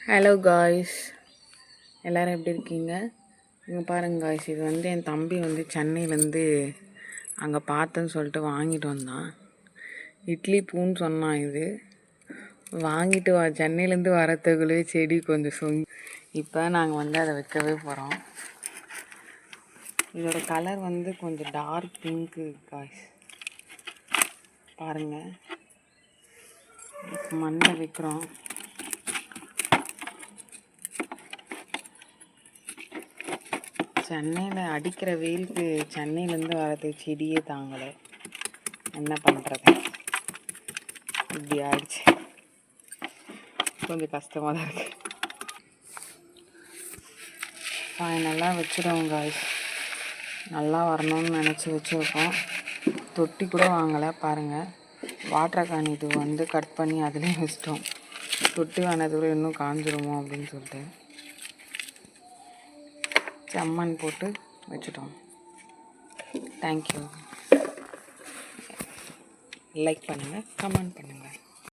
Hello guys, எல்லோரும் எப்படி இருக்கீங்க? இங்கே பாருங்கள் காய்ஸ், இது வந்து என் தம்பி வந்து சென்னையிலேருந்து அங்கே பார்த்தேன்னு சொல்லிட்டு வாங்கிட்டு வந்தான். இட்லி பூன்னு சொன்னான். இது வாங்கிட்டு சென்னையிலேருந்து வரத்துக்குள்ளே செடி கொஞ்சம் இப்போ நாங்கள் வந்து அதை வைக்கவே போகிறோம். இதோட கலர் வந்து கொஞ்சம் டார்க் பிங்க்கு காய்ஸ். பாருங்கள், மண்ணில் வைக்கிறோம். சென்னையில் அடிக்கிற வெயிலுக்கு சென்னையிலேருந்து வரது செடியே தாங்கலை. என்ன பண்ணுறது, இப்படி ஆயிடுச்சு. கொஞ்சம் கஷ்டமாக தான் இருக்குது. ஃபைனலாக வச்சுருவோம் காய்ஸ். நல்லா வரணும்னு நினச்சி வச்சுருக்கோம். தொட்டி கூட வாங்கலை பாருங்கள். வாட்டர் கேன் இது வந்து கட் பண்ணி அதிலே வச்சிட்டோம். தொட்டி வாங்கினது இன்னும் காஞ்சிருமோ அப்படின்னு சொல்லிட்டு செம்மண் போட்டு வச்சுட்டோம். தேங்க்யூ. லைக் பண்ணுங்கள், கமெண்ட் பண்ணுங்கள்.